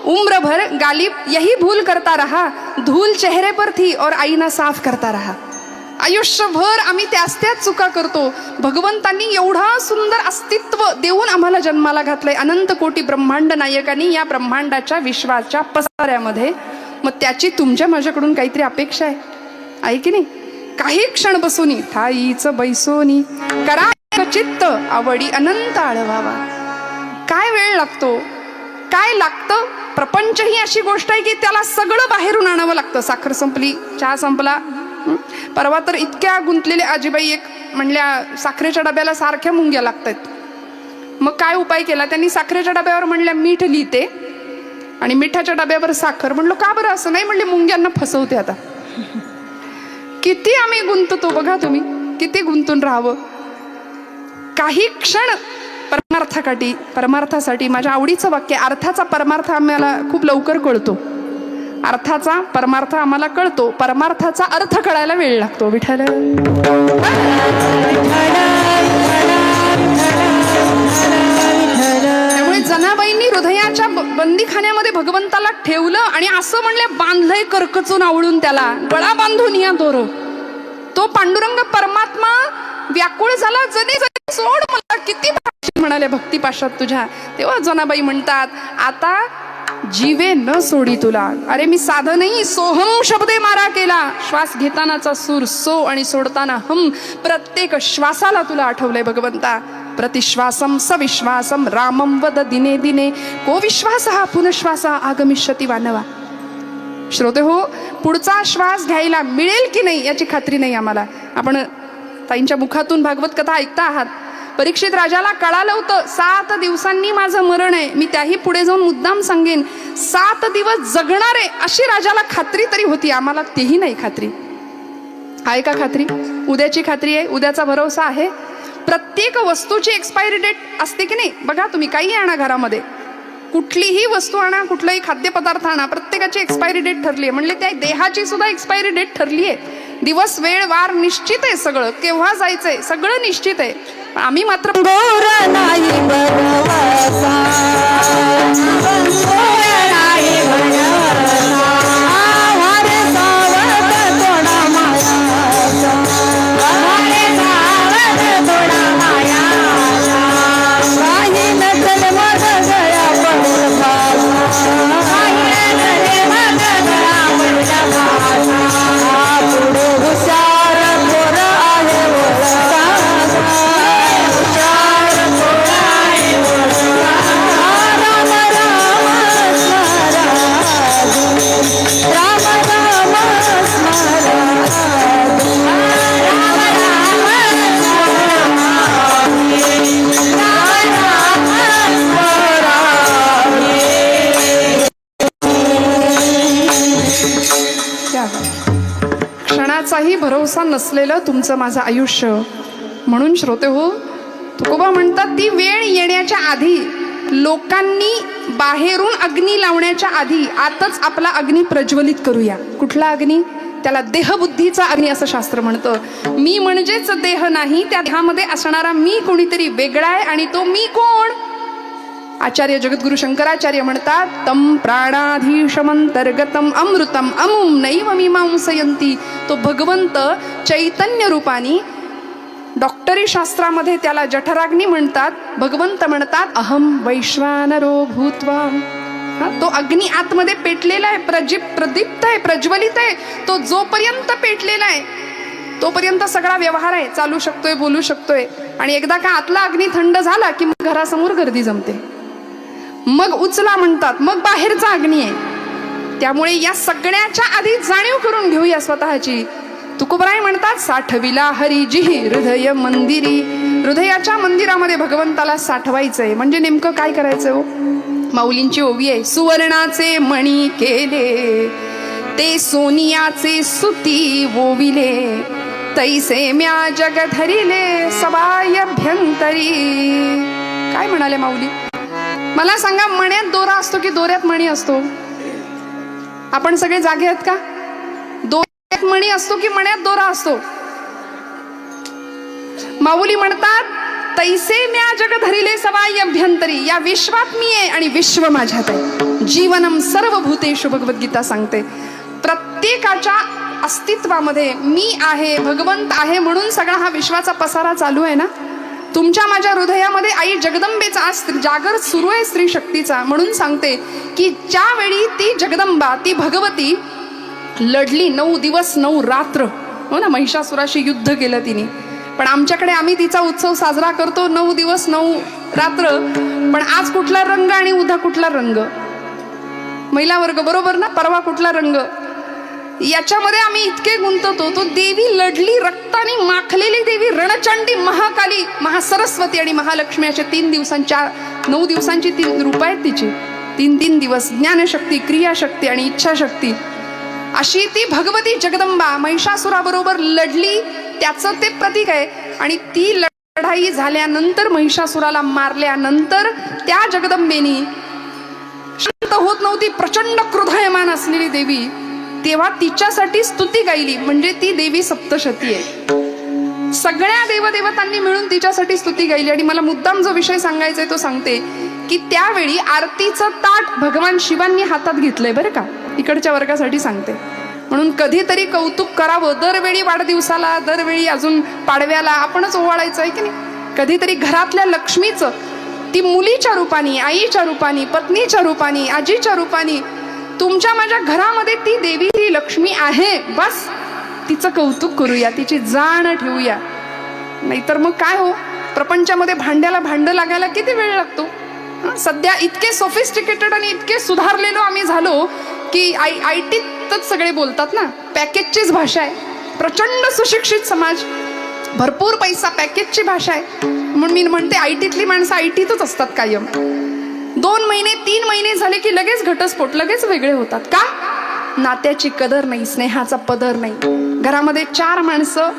उम्र भर गालिब यही भूल करता रहा, धूल चेहरे पर थी और आईना साफ करता रहा. आयुष्यभर आम्ही त्याच चुका करतो. भगवंतांनी एवढा सुंदर अस्तित्व देऊन आम्हाला जन्माला घातलंय, अनंत कोटी ब्रह्मांड नायकांनी या ब्रह्मांडाच्या विश्वाच्या पसाऱ्यामध्ये. मग त्याची तुमच्या माझ्याकडून काहीतरी अपेक्षा आहे की नाही? काही क्षण बसूनी ठाईच बैसोनी करा चित्त आवडी अनंत आळवावा. काय वेळ लागतो, काय लागतं? प्रपंच ही अशी गोष्ट आहे की त्याला सगळं बाहेरून आणावं लागतं. साखर संपली, चहा संपला. परवा तर इतक्या गुंतलेल्या आजीबाई एक म्हणल्या साखरेच्या डब्याला सारख्या मुंग्या लागतात. मग काय उपाय केला त्यांनी? साखरेच्या डब्यावर म्हणल्या मीठ लिहिते आणि मिठाच्या डब्यावर साखर. म्हणलं का बरं असं? नाही म्हणले मुंग्यांना फसवते. आता किती आम्ही गुंततो बघा तुम्ही, किती गुंतून राहावं. काही क्षण परमार्थासाठी. माझ्या आवडीचं वाक्य, अर्थाचा परमार्थ आम्हाला खूप लवकर कळतो. अर्थाचा परमार्थ आम्हाला कळतो, परमार्थाचा अर्थ कळायला वेळ लागतो. विठ्ठल त्यामुळे जनाबाईंनी हृदयाच्या बंदीखान्यामध्ये भगवंताला ठेवलं आणि असं म्हणले बांधलंय करकचून आवळून, त्याला गळा बांधून या दोर. तो पांडुरंग परमात्मा व्याकुळ झाला, जनी जनी सोड मला, किती म्हणाले भक्तिपाशात तुझ्या. तेव्हा जनाबाई म्हणतात आता जीवे न सोडी तुला. अरे मी साध नाही, सोहम शब्दे मारा केला. श्वास घेतानाचा सूर सो आणि सोडताना हम. प्रत्येक श्वासाला तुला आठवलंय भगवंता. प्रतिश्वासम सविश्वासम रामम वद दिने दिने को विश्वास हा पुनश्वासा आगमिष्यती वानवा. श्रोते हो, पुढचा श्वास घ्यायला मिळेल की नाही याची खात्री नाही आम्हाला. आपण ताईंच्या मुखातून भागवत कथा ऐकता आहात. परीक्षित राजाला कळालं होतं 7 दिवसांनी माझं मरण आहे. मी त्याही पुढे जाऊन मुद्दाम सांगेन 7 दिवस जगणार आहे अशी राजाला खात्री तरी होती. आम्हाला तेही नाही खात्री आहे का? खात्री उद्याची खात्री आहे, उद्याचा भरोसा आहे. प्रत्येक वस्तूची एक्सपायरी डेट असते की नाही? बघा तुम्ही काही आणा घरामध्ये, कुठलीही वस्तू आणा, कुठलाही खाद्यपदार्थ आणा, प्रत्येकाची एक्सपायरी डेट ठरली आहे. म्हणले त्या देहाची सुद्धा एक्सपायरी डेट ठरली आहे. दिवस वेळ वार निश्चित आहे, सगळं केव्हा जायचंय सगळं निश्चित आहे. आम्ही मात्र क्षणाचाही भरोसा नसलेलं तुमचं माझं आयुष्य. म्हणून श्रोते हो, तुकोबा म्हणतात ती वेळ येण्याच्या आधी, लोकांनी बाहेरून अग्नी लावण्याच्या आधी आतच आपला अग्नी प्रज्वलित करूया. कुठला अग्नी? त्याला देहबुद्धीचा अग्नी असं शास्त्र म्हणतं. मी म्हणजेच देह नाही, त्या देहामध्ये असणारा मी कोणीतरी वेगळा आहे. आणि तो मी कोण? आचार्य जगद्गुरु शंकराचार्य म्हणतात तम प्राणाधीशमंतर्गतम अमृतम अमुम नैव मीमांसयंती. तो भगवंत चैतन्य रूपानी, डॉक्टरी शास्त्रामध्ये त्याला जठराग्नी म्हणतात. भगवंत म्हणतात अहम वैश्वानरो भूत्वा. तो अग्नी आतमध्ये पेटलेला आहे, प्रदीप्त आहे, प्रज्वलित आहे. तो जोपर्यंत पेटलेला आहे तोपर्यंत सगळा व्यवहार आहे, चालू शकतोय, बोलू शकतोय. आणि एकदा का आतला अग्नी थंड झाला की मग घरासमोर गर्दी जमते, मग उचला म्हणतात, मग बाहेरचा अग्नी आहे. त्यामुळे या सगळ्याच्या आधी जाणीव करून घेऊया स्वतःची. तुकोबराय म्हणतात साठविला हरिजिही हृदय मंदिरी. हृदयाच्या मंदिरामध्ये भगवंताला साठवायचंय. म्हणजे नेमकं काय करायचं हो? माऊलींची ओवी आहे, सुवर्णाचे मणी केले ते सोनियाचे सुती वोविले, तैसे म्या जग धरिले सबायभ्यंतरी. काय म्हणाले माऊली? मला सांगा, मण्यात दोरा असतो की दोऱ्यात मणी असतो? आपण सगळे जागे आहेत का? दोऱ्यात मणी असतो की मण्यात दोरा असतो? माऊली म्हणतात तैसे म्या जग धरिले सवाई अभ्यंतरी, या विश्वात मी आहे आणि विश्व माझ्यात आहे. जीवनम सर्व भूतेषु भगवद्गीता सांगते. प्रत्येकाच्या अस्तित्वामध्ये मी आहे, भगवंत आहे, म्हणून सगळा हा विश्वाचा पसारा चालू आहे ना. तुमच्या माझ्या हृदयामध्ये आई जगदंबेचा आज जागर सुरू आहे, स्त्री शक्तीचा. म्हणून सांगते की ज्यावेळी ती जगदंबा, ती भगवती लढली 9 दिवस 9 रात्र, हो ना, महिषासुराशी युद्ध केलं तिने. पण आमच्याकडे आम्ही तिचा उत्सव साजरा करतो 9 दिवस 9 रात्र. पण आज कुठला रंग आणि उद्या कुठला रंग, महिला वर्ग बरोबर ना, परवा कुठला रंग, याच्यामध्ये आम्ही इतके गुंततो. तो देवी लढली, रक्ताने माखलेली देवी, रणचंडी, महाकाली, महासरस्वती आणि महालक्ष्मी, अशा 3 दिवसांच्या 9 दिवसांची 3 रूप आहेत तिची. 3 दिवस ज्ञानशक्ती, क्रियाशक्ती आणि इच्छाशक्ती, अशी ती भगवती जगदंबा महिषासुराबरोबर लढली. त्याचं ते प्रतीक आहे. आणि ती लढाई झाल्यानंतर, महिषासुराला मारल्यानंतर, त्या जगदंबेनी शांत होत नव्हती, प्रचंड क्रोधायमान असलेली देवी, तेव्हा तिच्यासाठी स्तुती गायली. म्हणजे ती देवी सप्तशती आहे. सगळ्या देवदेवतांनी मिळून तिच्यासाठी स्तुती गायली. आणि मला मुद्दाम जो विषय सांगायचा आहे तो सांगते की त्यावेळी आरतीचं ताट भगवान शिवांनी हातात घेतलंय बरं का, इकडच्या वर्गासाठी सांगते. म्हणून कधीतरी कौतुक करावं. दरवेळी वाढदिवसाला, दरवेळी अजून पाडव्याला आपणच ओवाळायचं आहे की नाही. कधीतरी घरातल्या लक्ष्मीचं, ती मुलीच्या रूपाने, आईच्या रूपाने, पत्नीच्या रूपाने, आजीच्या रूपाने, तुमच्या माझ्या घरामध्ये ती देवी, ती लक्ष्मी आहे. बस तिचं कौतुक करूया, तिची जाण ठेवूया. नाहीतर मग काय हो, प्रपंचामध्ये भांड्याला भांड लागायला किती वेळ लागतो. सध्या इतके सोफिस्टिकेटेड आणि इतके सुधारलेलो आम्ही झालो की IT सगळे बोलतात ना, पॅकेजचीच भाषा आहे. प्रचंड सुशिक्षित समाज, भरपूर पैसा, पॅकेजची भाषा आहे. म्हणून मी म्हणते IT माणसं ITतच असतात कायम. 2 महिने 3 महिने झाले की लगेच घटस्फोट, लगेच वेगळे होतात. का? नात्याची कदर नाही, स्नेहाचा पदर नाही. घरामध्ये 4 माणसं,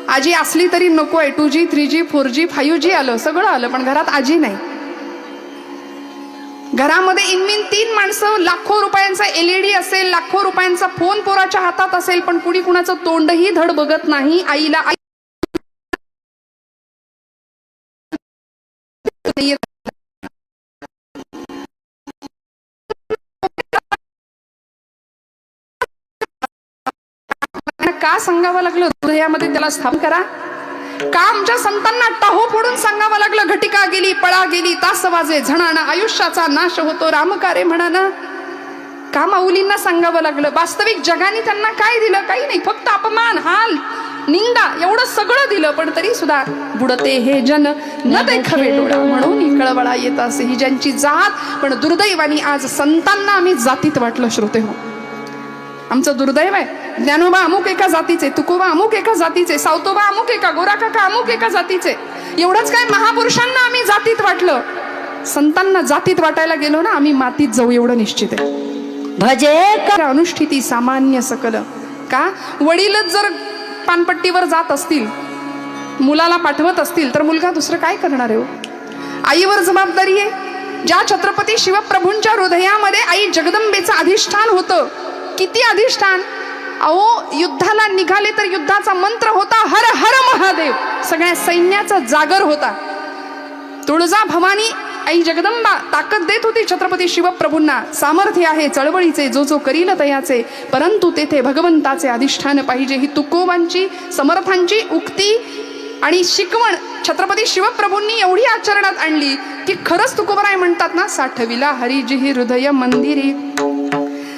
आजी असली तरी नको आहे. 2G 3G 4G 5G आलं, सगळं आलं, पण घरात आजी नाही. घरामध्ये इनमिन 3 माणसं, लाखो रुपयांचा LED असेल, लाखो रुपयांचा फोन पोराच्या हातात असेल, पण कुणी कुणाचं तोंडही धड बघत नाही. आईला का सांगावं लागलं हृदयामध्ये त्याला स्थापन करा? का आमच्या संतांना टाहो फोडून सांगावं लागलं, घटिका गेली, पळा गेली, तास वाजे झणाना, आयुष्याचा नाश होतो रामकारे म्हणाना? का माऊलींना सांगावं लागलं? वास्तविक जगाने त्यांना काय दिलं? काही नाही, फक्त अपमान, हाल, निंदा, एवढं सगळं दिलं. पण तरी सुद्धा बुडते हे जन न देखावे डोळा, म्हणून कळवळा येत असे ही ज्यांची जात. पण दुर्दैवानी आज संतांना आम्ही जातीत वाटलं. श्रोते हो, आमचं दुर्दैव आहे. ज्ञानोबा अमुक एका जातीचे, तुकोबा अमुक एका जातीचे, सावतोबा अमुक एका, गोरा काका अमुक एका जातीचे. एवढंच काय, महापुरुषांना आम्ही जातीत वाटलं. संतांना जातीत वाटायला गेलो ना, आम्ही मातीत जाऊ एवढं निश्चित आहे. भजे अनुष्ठिती सामान्य सकल. का? वडीलच जर पानपट्टीवर जात असतील, मुलाला पाठवत असतील, तर मुलगा दुसरं काय करणार आहे हो? आईवर जबाबदारी आहे. ज्या छत्रपती शिवप्रभूंच्या हृदयामध्ये आई जगदंबेचं अधिष्ठान होतं, किती अधिष्ठान! अहो, युद्धाला निघाले तर युद्धाचा मंत्र होता हर हर महादेव, सगळ्या सैन्याचा जागर होता. तुळजा भवानी आई जगदंबा ताकद देत होती छत्रपती शिवप्रभूंना. सामर्थ्य आहे चळवळीचे, जो जो करील तयाचे, परंतु तेथे भगवंताचे अधिष्ठान पाहिजे. ही तुकोबांची, समर्थांची उक्ती आणि शिकवण छत्रपती शिवप्रभूंनी एवढी आचरणात आणली की खरंच तुकोबराय म्हणतात ना, साठविला हरिजिही हृदय मंदिरी.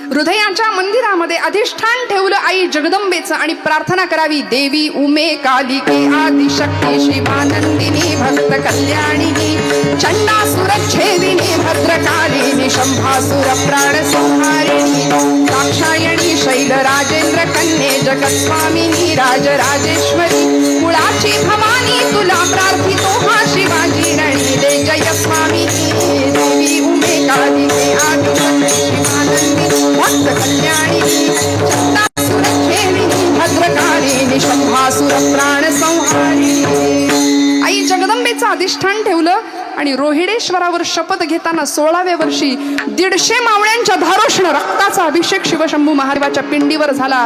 हृदयाच्या मंदिरामध्ये अधिष्ठान ठेवलं आई जगदंबेचं आणि प्रार्थना करावी. देवी उमे कालिके आदिशक्ती शिवानंदिनी भक्त कल्याणिनी चंडासुरच्छेदिनी भद्रकालिनी शंभासुर प्राणसंहारिणी दाक्षायणी शैलराजेंद्र कन्ये जगत्स्वामिनी राजराजेश्वरी कुळाची भवानी तुला प्रार्थितो हा शिवाजी रणी दे जय स्वामी. देवी उमे कालिके आदिशक्ती शिवानंदिनी भक्त कल्याणिनी चंडासुरच्छेदिनी भद्रकालिनी शंभासुर प्राणसंहारिणी. आई जगदंबेचं अधिष्ठान ठेवलं आणि रोहिडेश्वरावर शपथ घेताना 16व्या वर्षी 150 मावळ्यांच्या धारोष्ण रक्ताचा अभिषेक शिवशंभू महादेवाच्या पिंडीवर झाला.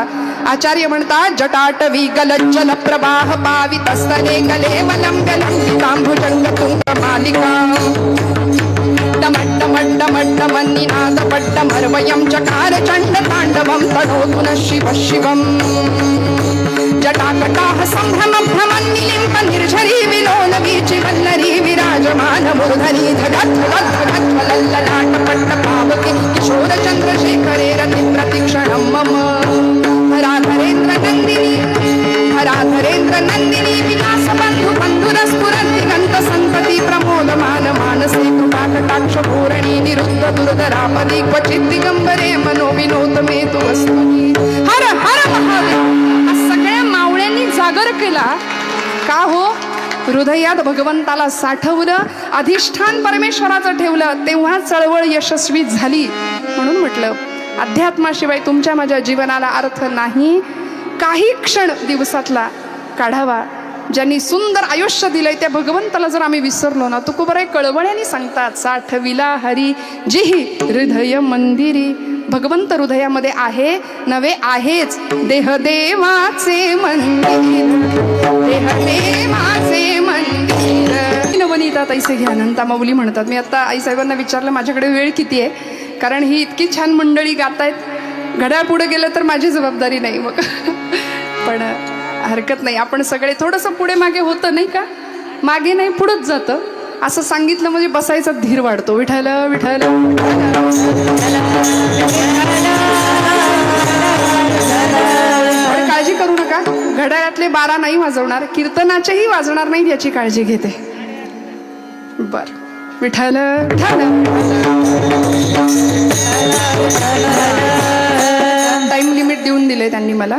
आचार्य म्हणतात जटाटवी गलज्जल प्रवाह पावितस्तने गले वलम गलम तांभुजंग तुंग मालिका डमड्डमड्डमड्डमन्निनाद पड्डमर्वयं चकार चण्ड ताण्डवं तनोतु नः शिवः शिवम् जटाकटाः सम्भ्रमभ्रमन्निलिम्प निर्झरी विलोल वीचि वल्लरी विराजमान मूर्धनि धगध्वलल्ललाट पट्टपावके किशोर चन्द्रशेखरे रति प्रतिक्षणं मम हराधरेन्द्र नन्दिनी विलास बन्धु बन्धुरस्फुरन्ति गन्त सन्तति प्रमोदमान मानसे कृपाकटाक्ष पूरणी निरुद्ध दुर्धरापदी क्वचित् दिगंबरे मनोविनोद मे तु वस्तुनी. हर हर महादेव. सगळ्या मावळ्यांनी जागर केला का हो? हृदयात भगवंताला साठवलं, अधिष्ठान परमेश्वराचं ठेवलं, तेव्हा चळवळ यशस्वी झाली. म्हणून म्हटलं अध्यात्माशिवाय तुमच्या माझ्या जीवनाला अर्थ नाही. काही क्षण दिवसातला काढावा. ज्यांनी सुंदर आयुष्य दिलंय त्या भगवंताला जर आम्ही विसरलो ना, तुकोबराय कळवळ्याने सांगतात साठविला हरी जिही हृदय मंदिरी. भगवंत हृदयामध्ये आहे नव्हे आहेच. देह देवाचे मंदिर, देह देवाचे मंदिर. नवनीता तैसे घ्या अनंता माऊली म्हणतात. मी आता आईसाहेबांना विचारलं माझ्याकडे वेळ किती आहे, कारण ही इतकी छान मंडळी गातायत. घड्याळ पुढे गेलं तर माझी जबाबदारी नाही मग. पण हरकत नाही, आपण सगळे थोडंसं पुढे मागे होतं नाही का, मागे नाही पुढंच जातं. असं सांगितलं म्हणजे बसायचा धीर वाढतो. विठ्ठल विठ्ठल. काळजी करू नका, घड्याळातले 12 नाही वाजवणार, कीर्तनाचेही वाजणार नाही याची काळजी घेते. बर विठ्ठल विठ्ठल. टाइम लिमिट देऊन दिले त्यांनी मला.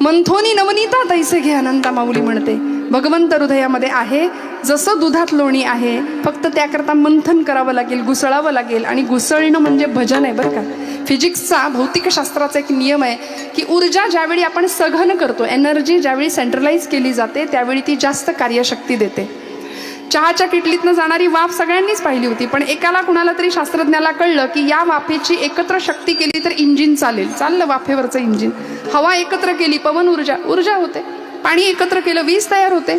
मंथोनी नवनीता तैसे घे अनंता माऊली म्हणते. भगवंत हृदयामध्ये आहे, जसं दुधात लोणी आहे, फक्त त्याकरता मंथन करावं लागेल, घुसळावं लागेल. आणि घुसळणं म्हणजे भजन आहे बरं का. फिजिक्सचा भौतिकशास्त्राचा एक नियम आहे की ऊर्जा ज्यावेळी आपण सघन करतो, एनर्जी ज्यावेळी सेंट्रलाइज केली जाते, त्यावेळी ती जास्त कार्यशक्ती देते. चहाच्या किटलीतनं जाणारी वाफ सगळ्यांनीच पाहिली होती, पण एकाला कुणाला तरी शास्त्रज्ञाला कळलं की या वाफेची एकत्र शक्ती केली तर इंजिन चालेल. चाललं वाफेवरचं इंजिन. हवा एकत्र केली पवन ऊर्जा, ऊर्जा होते. पाणी एकत्र केलं वीज तयार होते.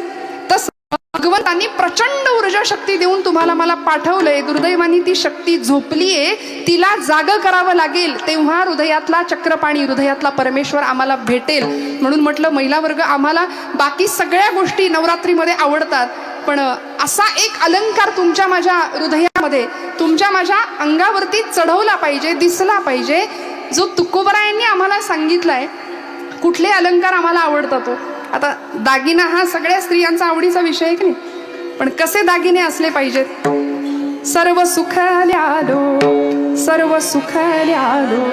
तसं भगवंतांनी प्रचंड ऊर्जा शक्ती देऊन तुम्हाला मला पाठवलंय. दुर्दैवानी ती शक्ती झोपलीये, तिला जाग करावं लागेल. तेव्हा हृदयातला चक्रपाणी, हृदयातला परमेश्वर आम्हाला भेटेल. म्हणून म्हटलं महिला वर्ग, आम्हाला बाकी सगळ्या गोष्टी नवरात्रीमध्ये आवडतात, पण असा एक अलंकार तुमच्या माझ्या हृदयामध्ये, तुमच्या माझ्या अंगावरती चढवला पाहिजे, दिसला पाहिजे, जो तुकोबरायांनी आम्हाला सांगितलाय. कुठले अलंकार आम्हाला आवडतात? आता दागिना हा सगळ्या स्त्रियांचा आवडीचा विषय आहे की नाही, पण कसे दागिने असले पाहिजेत? सर्व सुखल्यालो, सर्व सुखल्यालो,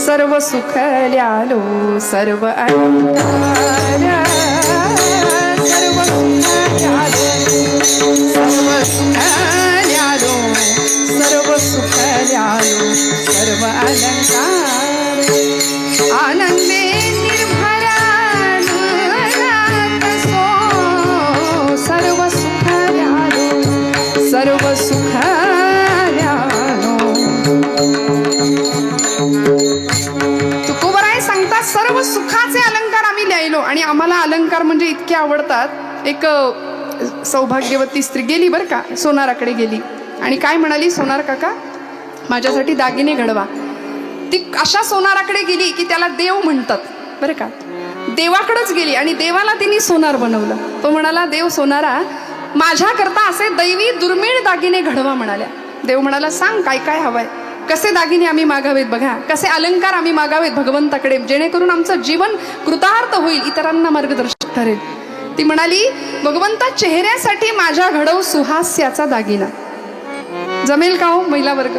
सर्व सुखल्यालो, सर्व अलंकार, सर्व सुखल्यालो, सर्व सुखल्यालो, सर्व सुखल्यालो, सर्व अलंकार. आनंदे सर्व सुखाल्यानो. तुकोबराय सांगतात सर्व सुखाचे अलंकार आम्ही लिहिलो. आणि आम्हाला अलंकार म्हणजे इतके आवडतात. एक सौभाग्यवती स्त्री गेली बरं का, सोनाराकडे गेली आणि काय म्हणाली, सोनार काका माझ्यासाठी दागिने घडवा. ती अशा सोनाराकडे गेली की त्याला देव म्हणतात बरं का. देवाकडेच गेली आणि देवाला तिने सोनार बनवलं. तो म्हणाला, देव सोनारा माझ्याकरता असे दैवी दुर्मिळ दागिने घडवा म्हणाल्या. देव म्हणाला, सांग काय काय हवंय, कसे दागिने आम्ही मागावेत, बघा कसे अलंकार आम्ही मागावेत भगवंताकडे, जेणेकरून आमचं जीवन कृतार्थ होईल, इतरांना मार्गदर्शक ठरेल. ती म्हणाली, भगवंता चेहऱ्यासाठी माझ्या घडव सुहास्याचा दागिना. जमेल का हो महिला वर्ग?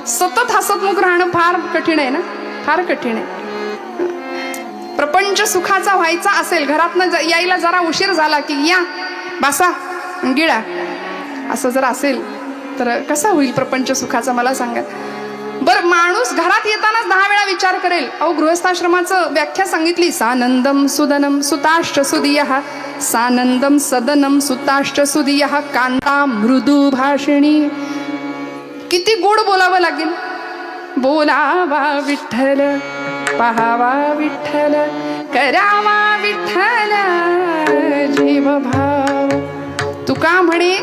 सतत हसतमुख राहणं फार कठीण आहे ना, फार कठीण आहे. प्रपंच सुखाचा व्हायचा असेल, घरातनं यायला जरा उशीर झाला की या बसा गिळा, असं जर असेल तर कसा होईल प्रपंच सुखाचा मला सांगा बरं. माणूस घरात येतानाच 10 वेळा विचार करेल. अहो गृहस्थाश्रमाचं व्याख्या सांगितली, सानंदम सुदनम सुताश्च सुदियः सानंदम सदनम सुताश्च सुदियः कांता मृदू भाषिणी. किती गोड बोलावं लागेल. बोलावा विठ्ठल, पहावा विठ्ठल, करावा विठ्ठल जीव भाव. तुका म्हणे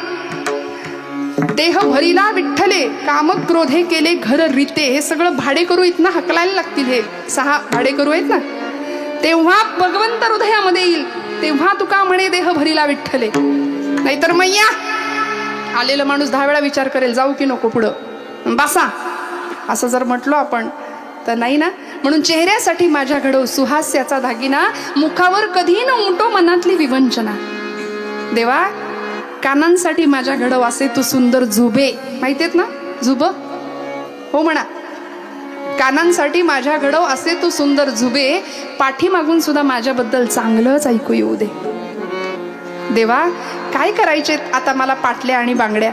देह भरिला विठ्ठले, काम क्रोधे केले घर रीते. हे सगळं भाडेकरू इथनं हकलायला लागतील. हे 6 भाडेकरू आहेत ना, तेव्हा भगवंत हृदयामध्ये येईल. तेव्हा तुका म्हणे देह भरिला विठ्ठले. नाहीतर मैया आलेला माणूस 10 वेळा विचार करेल जाऊ की नको पुढं बसा. असं जर म्हटलो आपण तर नाही ना. म्हणून चेहऱ्यासाठी माझ्या घडव सुहास्याचा दागिना, मुखावर कधी न उमटो मनातली विवंचना. देवा कानांसाठी माझ्या घडव असे तू सुंदर झुबे. माहितीयेत ना झुब? हो म्हणा. कानांसाठी माझ्या घडव असे तू सुंदर झुबे, पाठीमागून सुद्धा माझ्याबद्दल चांगलंच ऐकू येऊ दे. देवा काय करायचे आता मला पाटल्या आणि बांगड्या,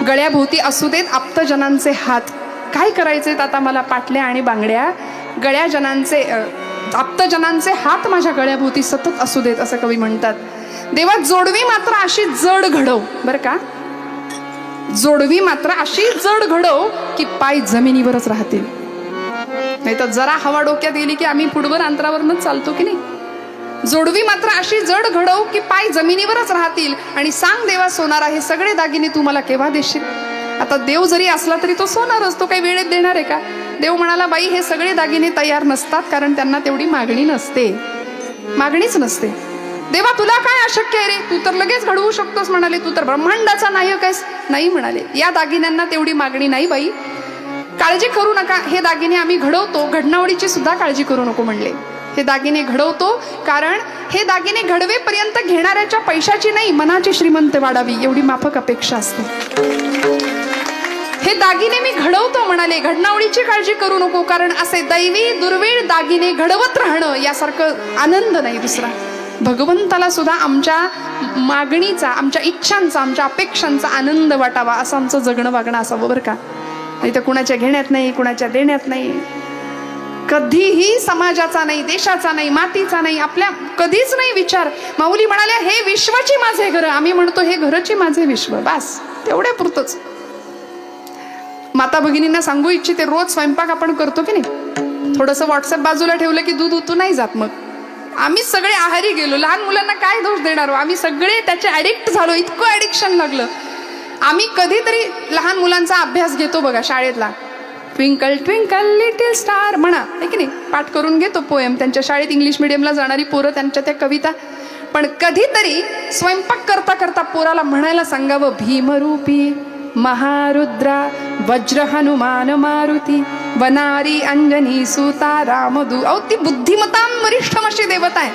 गळ्याभोवती असू देत आप्तजनांचे हात. काय करायचे आता मला पाटल्या आणि बांगड्या, गळ्याजनांचे आप्तजनांचे हात माझ्या गळ्याभोवती सतत असू देत, असं कवी म्हणतात. देवा जोडवी मात्र अशी जड घडव. बरं का, जोडवी मात्र अशी जड घडव की पाय जमिनीवरच राहतील. नाही तर जरा हवा डोक्यात गेली की आम्ही फुटभर अंतरावरच चालतो की नाही. जोडवी मात्र अशी जड घडव की पाय जमिनीवरच राहतील. आणि सांग देवा सोनारा, हे सगळे दागिने तू मला केव्हा देशील? आता देव जरी असला तरी तो सोनारच, तो काही वेळेत देणार आहे का? देव म्हणाला बाई हे सगळे दागिने तयार नसतात, कारण त्यांना तेवढी मागणी नसते, मागणीच नसते. देवा तुला काय अशक्य आहे रे, तू तर लगेच घडवू शकतोस म्हणाले, तू तर ब्रह्मांडाचा नायक आहेस. नाही म्हणाले, या दागिन्यांना तेवढी मागणी नाही बाई, काळजी करू नका, हे दागिने आम्ही घडवतो, घडणावळीची सुद्धा काळजी करू नको म्हणले. हे दागिने घडवतो कारण हे दागिने घडवेपर्यंत घेणाऱ्याच्या पैशाची नाही, मनाची श्रीमंत वाढावी एवढी माफक अपेक्षा असते. हे दागिने मी घडवतो म्हणाले, घडणावळीची काळजी करू नको, कारण असे दैवी दुर्मिळ दागिने घडवत राहणं यासारखं आनंद नाही दुसरा. भगवंताला सुद्धा आमच्या मागणीचा, आमच्या इच्छांचा, आमच्या अपेक्षांचा आनंद वाटावा, असं आमचं जगणं वागणं असावं बरं का. नाही तर कुणाच्या घेण्यात नाही, कुणाच्या देण्यात नाही, कधीही समाजाचा नाही, देशाचा नाही, मातीचा नाही, आपल्या कधीच नाही विचार. माऊली म्हणाल्या हे विश्वाची माझे घर, आम्ही म्हणतो हे घरची माझे विश्व, बस तेवढ्या पुरतच. माता भगिनींना सांगू इच्छिते, रोज स्वयंपाक आपण करतो की नाही, थोडंसं व्हॉट्सअप बाजूला ठेवलं की दूध उतू नाही जात. मग आम्ही सगळे आहारी गेलो, लहान मुलांना काय दोष देणार, आम्ही सगळे त्याचे ऍडिक्ट झालो, इतकं ऍडिक्शन लागलं. आम्ही कधीतरी लहान मुलांचा अभ्यास घेतो बघा शाळेतला, ट्विंकल ट्विंकल लिटिल स्टार म्हणा, आहे की नाही, पाठ करून घेतो पोएम. त्यांच्या शाळेत इंग्लिश मिडियमला जाणारी पोरं त्यांच्या त्या कविता. पण कधीतरी स्वयंपाक करता करता पोराला म्हणायला सांगावं, भीमरूपी महारुद्रा वज्र हनुमान मारुती वनारी अंजनी सुता रामदू. अहो ती बुद्धिमतां वरिष्ठम अशी देवता आहे,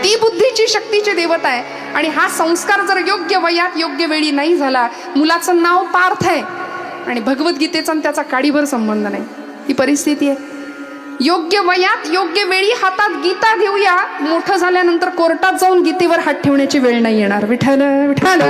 ती बुद्धीची शक्तीची देवता आहे. आणि हा संस्कार जर योग्य वयात योग्य वेळी नाही झाला, मुलाचं नाव पार्थ आहे आणि भगवद्गीतेचा त्याचा काडीभर संबंध नाही, ही परिस्थिती आहे. योग्य वयात योग्य वेळी हातात गीता घेऊया, मोठं झाल्यानंतर कोर्टात जाऊन गीतेवर हात ठेवण्याची वेळ नाही येणार. विठ्ठल विठ्ठल.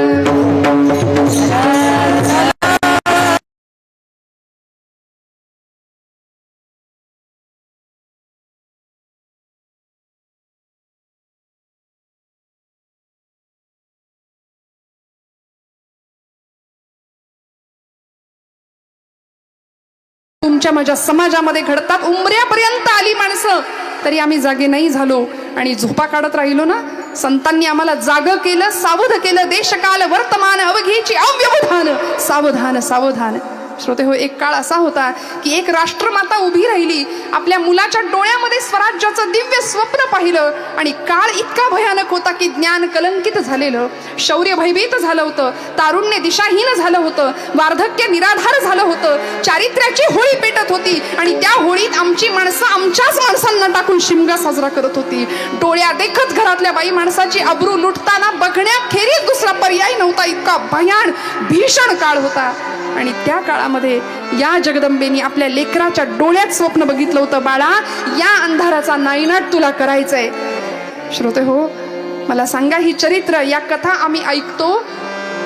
तुमच्या माझ्या समाजामध्ये घडतात. उंबऱ्यापर्यंत आली माणसं तरी आम्ही जागे नाही झालो आणि झोपा काढत राहिलो ना. संतांनी आम्हाला जाग केलं, सावध केलं. देशकाल वर्तमान अवघीची अव्यवधान, सावधान सावधान. श्रोते हो, एक काळ असा होता की एक राष्ट्रमाता उभी राहिली, आपल्या मुलाच्या डोळ्यामध्ये स्वराज्याचं दिव्य स्वप्न पाहिलं आणि काळ इतका भयानक होता की ज्ञान कलंकित झालेलं, शौर्य भयभीत झालं होतं, तारुण्य दिशाहीन झालं होतं, वार्धक्य निराधार झालं होतं, चारित्र्याची होळी पेटत होती आणि त्या होळीत आमची माणसं आमच्याच माणसांना टाकून शिमगा साजरा करत होती. डोळ्या देखत घरातल्या बाई माणसाची अब्रू लुटताना बघण्याखेरीज दुसरा पर्याय नव्हता, इतका भयान भीषण काळ होता. आणि त्या काळामध्ये या जगदंबेनी आपल्या लेकराच्या डोळ्यात स्वप्न बघितलं होतं, बाळा या अंधाराचा नायनाट तुला करायचंय. श्रोते हो, मला सांगा, ही चरित्र, या कथा आम्ही ऐकतो,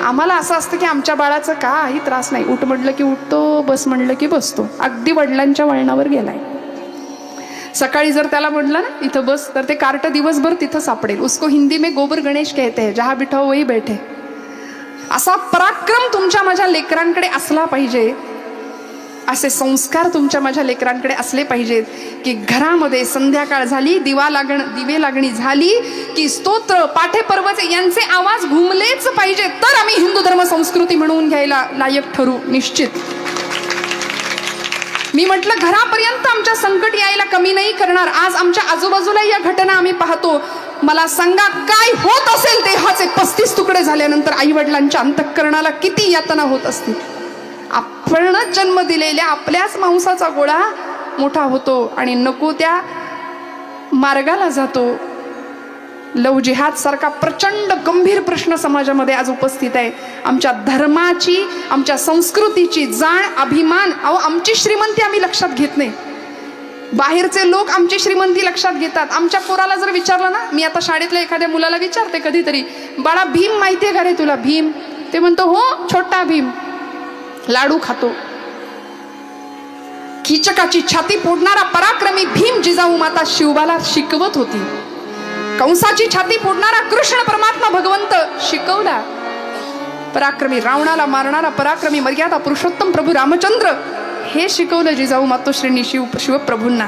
आम्हाला असं असतं की आमच्या बाळाचं काही त्रास नाही, उठ म्हटलं की उठतो, बस म्हटलं की बसतो, अगदी वडिलांच्या वळणावर गेलाय. सकाळी जर त्याला म्हटलं ना इथं बस, तर ते कार्ट दिवसभर तिथं सापडेल. उसको हिंदी में गोबर गणेश कहते हैं, जहां बिठाओ वही बैठे. असा पराक्रम तुमच्या माझ्या लेकरांकडे असला पाहिजे, असे संस्कार तुमच्या माझ्या लेकरांकडे असले पाहिजेत की घरामध्ये संध्याकाळ झाली, दिवे लागणी झाली की स्तोत्र पाठे पर्वचे यांचे आवाज घुमलेच पाहिजे, तर आम्ही हिंदू धर्म संस्कृती म्हणून घ्यायला लायक ठरू निश्चित. मी म्हटलं घरापर्यंत आमच्या संकट यायला कमी नाही करणार. आज आमच्या आजूबाजूला या घटना आम्ही पाहतो. मला सांगा काय होत असेल देहाचे 35 तुकडे झाल्यानंतर आई वडिलांच्या अंतःकरणाला किती यातना होत असतील. आपणच जन्म दिलेल्या आपल्याच मांसाचा गोळा मोठा होतो आणि नको त्या मार्गाला जातो. लव जिहाद सारखा प्रचंड गंभीर प्रश्न समाजामध्ये आज उपस्थित आहे. आमच्या धर्माची, आमच्या संस्कृतीची जाण, अभिमान, अहो आमची श्रीमंती आम्ही लक्षात घेत नाही. बाहेरचे लोक आमची श्रीमंती लक्षात घेतात. आमच्या पोराला जर विचारलं ना, मी आता शाळेतल्या एखाद्या मुलाला विचारते कधीतरी, बाळा भीम माहितीये का रे तुला? भीम. ते म्हणतो हो, छोटा भीम लाडू खातो. कीचकाची छाती फोडणारा पराक्रमी भीम जिजाऊ माता शिवबाला शिकवत होती. कंसाची छाती फोडणारा कृष्ण परमात्मा भगवंत शिकवला. पराक्रमी रावणाला मारणारा पराक्रमी मर्यादा पुरुषोत्तम प्रभू रामचंद्र हे शिकवलं जिजाऊ मातोश्रींनी शिवप्रभूंना.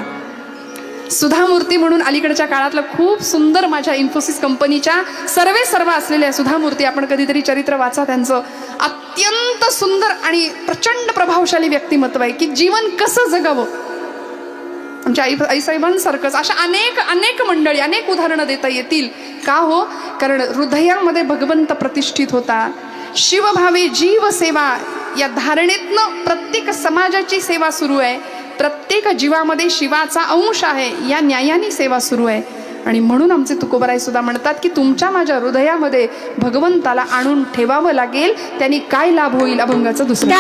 सुधामूर्ती म्हणून अलीकडच्या काळातलं खूप सुंदर माझ्या इन्फोसिस कंपनीच्या सर्व असलेल्या सुधामूर्ती, आपण कधीतरी चरित्र वाचा त्यांचं. अत्यंत सुंदर आणि प्रचंड प्रभावशाली व्यक्तिमत्व आहे की जीवन कसं जगावं. आमच्या आईसाहेबांसारखंच अशा अनेक मंडळी, अनेक उदाहरणं देता येतील. का हो? कारण हृदयामध्ये भगवंत प्रतिष्ठित होता. शिवभावे जीव सेवा या धारणेतनं प्रत्येक समाजाची सेवा सुरू आहे. प्रत्येक जीवामध्ये शिवाचा अंश आहे या न्यायाने सेवा सुरू आहे. आणि म्हणून आमचे तुकोबराय सुद्धा म्हणतात की तुमच्या माझ्या हृदयामध्ये भगवंताला आणून ठेवावं लागेल. त्यांनी काय लाभ होईल? अभंगाचं दुसरं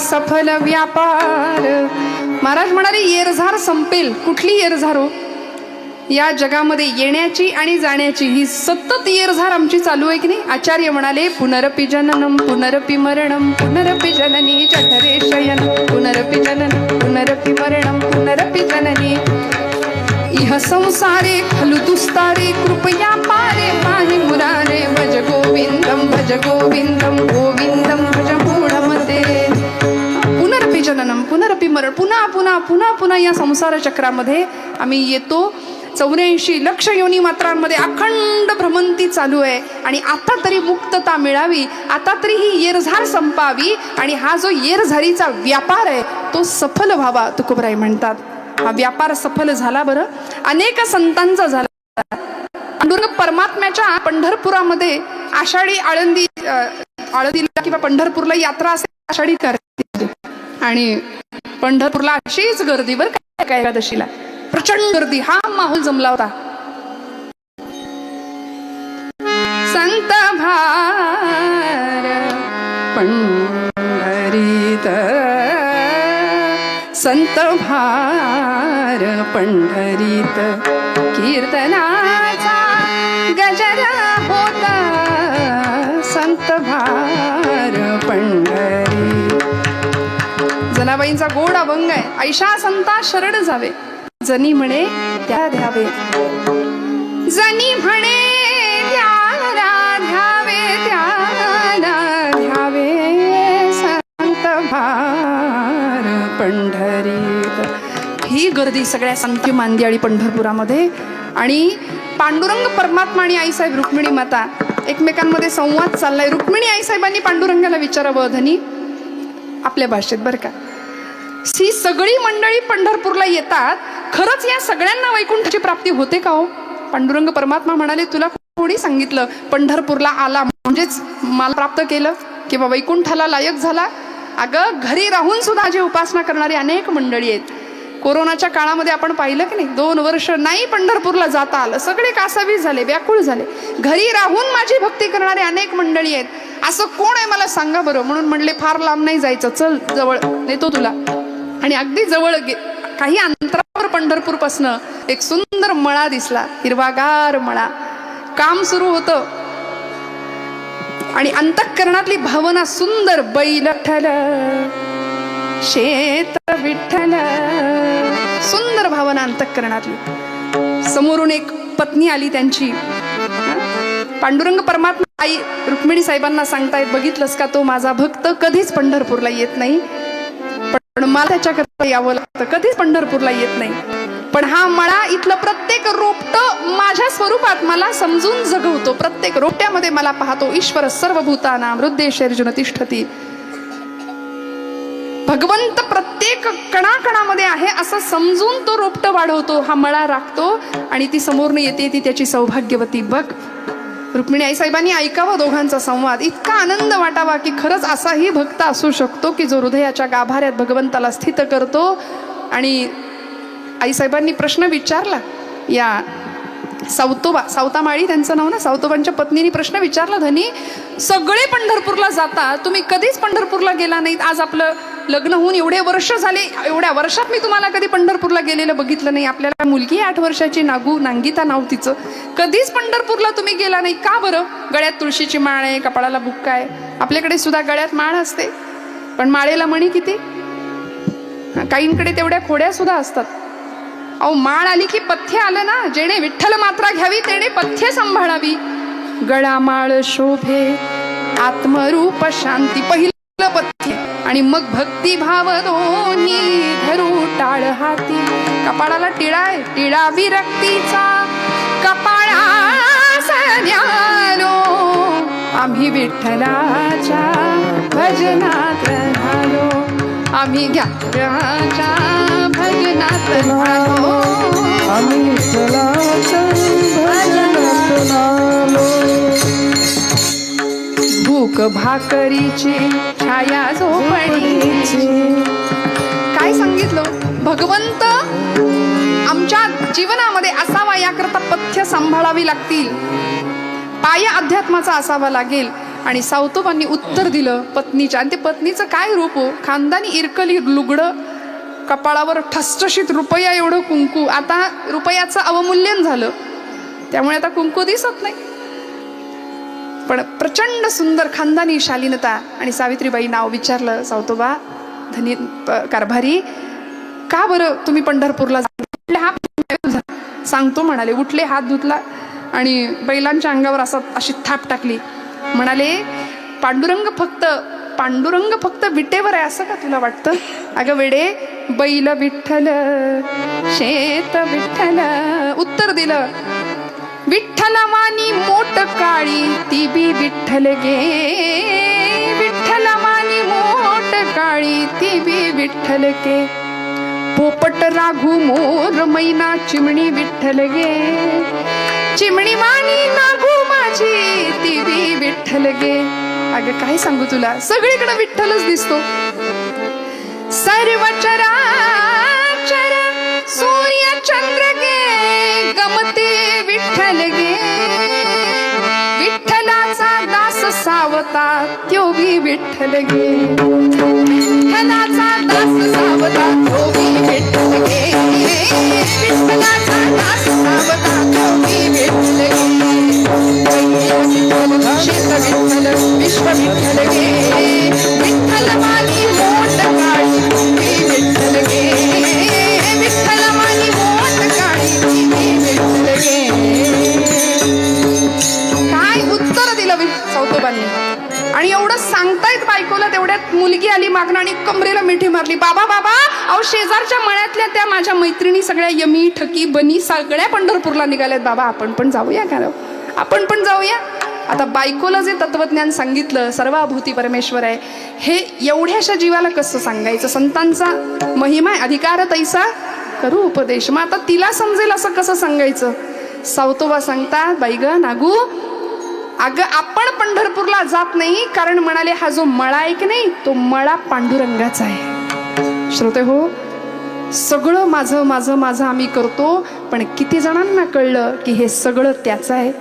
सफल व्यापार. महाराज म्हणाले येरझार संपेल. कुठली येरझार हो? या जगामध्ये येण्याची आणि जाण्याची ही सतत येरझार आमची चालू आहे की नाही. आचार्य म्हणाले पुनरपि जननम पुनरपि मरणम पुनरपि जननी जठरे शयन पुनरपि जननम पुनरपि मरणम पुनरपि जननी इह संसारे खलु दुस्तारे कृपया पारे पाहि मुरारे भज गोविंदम गोविंदम भज मूढमते. पुनरपि जननम पुनरपि मरण, पुन्हा पुन्हा पुन्हा पुन्हा या संसार चक्रामध्ये आम्ही येतो. 84 लक्ष योनी मात्रांमध्ये अखंड भ्रमंती चालू आहे. आणि आता तरी मुक्तता मिळावी, आता तरी ही येरझार संपावी आणि हा जो येरझारीचा व्यापार आहे तो सफल व्हावा. तुकोबराय म्हणतात हा व्यापार सफल झाला. बरं, अनेक संतांचा झाला, पांडुरंग परमात्म्याच्या पंढरपुरामध्ये आषाढी आळंदीला किंवा पंढरपूरला यात्रा असते आषाढी कार्तिकी, आणि पंढरपूरला अशीच गर्दी बरं काय एकादशीला, प्रचंड गर्दी, हा माहोल जमला होता. संत भार पंढरीत, संत भार पंढरीत, कीर्तनाचा गजरा होता, संत भार पंढरी. जनाबाईंचा गोड अभंग आहे. ऐशा संता शरण जावे, जनी म्हणे त्या द्यावे, जनी म्हणे त्याला द्यावे, त्याला द्यावे, संत भार पंढरीत. ही गर्दी सगळ्या संख्य मांदियाळी पंढरपुरामध्ये. आणि पांडुरंग परमात्मा आणि आईसाहेब रुक्मिणी माता एकमेकांमध्ये संवाद चाललाय. रुक्मिणी आईसाहेबांनी पांडुरंगाला विचारावं, धनी आपल्या भाषेत बरं का, ही सगळी मंडळी पंढरपूरला येतात, खरंच या सगळ्यांना वैकुंठाची प्राप्ती होते का हो? पांडुरंग परमात्मा म्हणाले, तुला कोणी सांगितलं पंढरपूरला आला म्हणजेच मला प्राप्त केलं किंवा वैकुंठाला लायक झाला? अगं, घरी राहून सुद्धा जे उपासना करणारी अनेक मंडळी आहेत. कोरोनाच्या काळामध्ये आपण पाहिलं की नाही, 2 वर्ष नाही पंढरपूरला जाता आलं, सगळे कासावीस झाले, व्याकुळ झाले. घरी राहून माझी भक्ती करणारे अनेक मंडळी आहेत. असं कोण आहे मला सांगा बरं. म्हणून म्हणले, फार लांब नाही जायचं, चल जवळ नेतो तुला. आणि अगदी जवळ काही अंतरावर पंढरपूर पासनं एक सुंदर मळा दिसला, हिरवागार मळा. काम सुरू होतं आणि अंतःकरणातली भावना सुंदर, बैल विठ्ठल शेत विठ्ठल, सुंदर भावना अंतःकरणातली. समोरून एक पत्नी आली त्यांची. पांडुरंग परमात्मा आई रुक्मिणी साहेबांना सांगतायत, बघितलंस का, तो माझा भक्त कधीच पंढरपूरला येत नाही, पण मला त्याच्याकरता यावं लागतं, कधीच पंढरपूरला येत नाही. पण हा मळा, इथलं प्रत्येक रोपटं माझ्या स्वरूपात मला समजून जगवतो, प्रत्येक रोपट्यामध्ये मला पाहतो. ईश्वर सर्वभूतानां हृदयेषु तिष्ठति. भगवंत प्रत्येक कणाकणामध्ये आहे असं समजून तो रोपट वाढवतो, हा मळा राखतो आणि ती समोरनं येते, ती त्याची सौभाग्यवती. बघ, रुक्मिणी आईसाहेबांनी ऐकावं दोघांचा संवाद, इतका आनंद वाटावा की खरंच असाही भक्त असू शकतो की जो हृदयाच्या गाभाऱ्यात भगवंताला स्थित करतो. आणि आईसाहेबांनी प्रश्न विचारला, या सावतामाळी त्यांचं नाव ना, सावतोबांच्या पत्नीने प्रश्न विचारला, धनी सगळे पंढरपूरला जाता, तुम्ही कधीच पंढरपूरला गेला नाहीत. आज आपलं लग्न होऊन एवढे वर्ष झाले, एवढ्या वर्षात मी तुम्हाला कधी पंढरपूरला गेलेलं बघितलं नाही. आपल्याला मुलगी 8 वर्षाची, नांगिता नाव तिचं, कधीच पंढरपूरला तुम्ही गेला नाही का बरं? गळ्यात तुळशीची माळ आहे, कपाळाला बुक्का आहे, आपल्याकडे सुद्धा गळ्यात माळ असते, पण माळेला मणी किती, काहींकडे तेवढ्या खोड्या सुद्धा असतात. अहो, माळ आली की पथ्य आलं ना, जेणे विठ्ठल मात्रा घ्यावी तेणे पथ्य सांभाळावी. गळा माळ शोभे आत्मरूप शांती, पहिलं पथ्य, आणि मग भक्ती भाव दोन्ही धरू टाळ हाती. कपाळाला टिळा आहे, टिळा विरक्तीचा कपाळास द्यालो, आम्ही विठ्ठलाच्या भजनात झालो, आम्ही ज्ञानाच्या भजनात झालो, आम्ही विठ्ठलाच्या भजनात झालो. भूक भाकरीची छाया झोपडीची. काय सांगितलं? भगवंत आमच्या जीवनामध्ये असावा याकरता पथ्य सांभाळावी लागतील, पाया अध्यात्माचा असावा लागेल. आणि सावतोबांनी उत्तर दिलं पत्नीच्या. आणि ते पत्नीचं काय रूप हो, खानदानी इरकली लुगडं, कपाळावर ठसठशीत रुपया एवढं कुंकू. आता रुपयाचं अवमूल्यन झालं, त्यामुळे आता कुंकू दिसत नाही, पण प्रचंड सुंदर खानदानी शालीनता. आणि सावित्रीबाई नाव विचारलं, सावतोबा धनी कारभारी, का बरं तुम्ही पंढरपूरला सांगतो म्हणाले. उठले, हात धुतला आणि बैलांच्या अंगावर अशी थाप टाकली. म्हणाले, पांडुरंग फक्त विटेवर आहे असं का तुला वाटतं? अगं वेडे, बैल विठ्ठल शेत विठ्ठल. उत्तर दिलं, विठ्ठलवानी मोट काळी ती बी विठ्ठल गे, विठ्ठलवानी मोट काळी ती बी विठ्ठल के. पोपट राघू मोर मैना चिमणी विठ्ठल गे, चिमणी वाणी नागू माझी ती बी विठ्ठल गे. अगं काय सांगू तुला, सगळीकडे विठ्ठलच दिसतो. सर्व चराचर सूर्य चंद्र गे गमते विठ्ठल गे. विठ्ठलाचा दास सावता त्यो भी विठ्ठल गे. विठ्ठलाचा दास सावता त्यो भी विठ्ठल गे. विठ्ठलाचा दास सावता त्यो भी विठ्ठल गे. शेत विठ्ठल विश्व विठ्ठल गे. विठ्ठल मानी मोठ काळी भी विठ्ठल गे. विठ्ठल मानी मोठ काळी भी विठ्ठल गे. काय उत्तर दिलं सौतोबांनी. आणि एवढं सांगतायत बायकोला, तेवढ्यात मुलगी आली मागणं आणि कमरेला मिठी मारली. बाबा बाबा, अहो शेजारच्या मळ्यातल्या त्या माझ्या मैत्रिणी सगळ्या यमी ठकी बनी सगळ्या पंढरपूरला निघाल्यात. बाबा आपण पण जाऊया का, आपण पण जाऊया. आता बायकोला जे तत्वज्ञान सांगितलं, सर्वाभूती परमेश्वर आहे, हे एवढ्याशा जीवाला कसं सांगायचं. संतांचा महिमा आहे, अधिकार तैसा करू उपदेश. मग आता तिला समजेल असं कसं सांगायचं. सावतोबा सांगतात, बाई ग नागू, अगं आपण पंढरपूरला जात नाही, कारण म्हणाले हा जो मळा आहे की नाही, तो मळा पांडुरंगाचा आहे. श्रोते हो, सगळं माझं माझं माझं आम्ही करतो, पण किती जणांना कळलं की हे सगळं त्याचं आहे.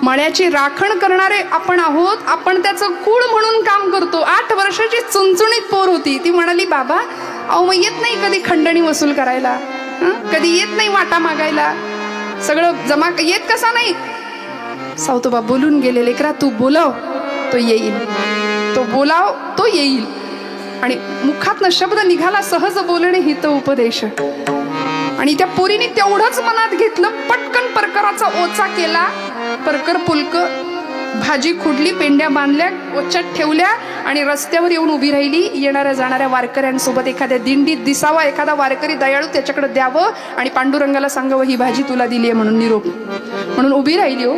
मळ्याची राखण करणारे आपण आहोत, आपण त्याचं कूळ म्हणून काम करतो. 8 वर्षाची चुणचुणीत पोर होती, ती म्हणाली बाबा अहो मग येत नाही कधी खंडणी वसूल करायला, कधी येत नाही वाटा मागायला, सगळं जमा येत कसा नाही. सावतोबा बोलून गेले, लेकरा तू बोलाव तो येईल, तो बोलाव तो येईल. आणि मुखातनं शब्द निघाला, सहज बोलणे हित उपदेश. आणि त्या पोरीने तेवढंच मनात घेतलं, पटकन परकराचा ओचा केला. परकर पुलक भाजी खुडली, पेंड्या बांधल्या, ओच्यात ठेवल्या आणि रस्त्यावर येऊन उभी राहिली. येणाऱ्या जाणाऱ्या वारकऱ्यांसोबत एखाद्या दिंडीत दिसावा एखादा वारकरी दयाळू, त्याच्याकडे द्यावं आणि पांडुरंगाला सांगावं ही भाजी तुला दिली आहे म्हणून, निरोप म्हणून उभी राहिली. हो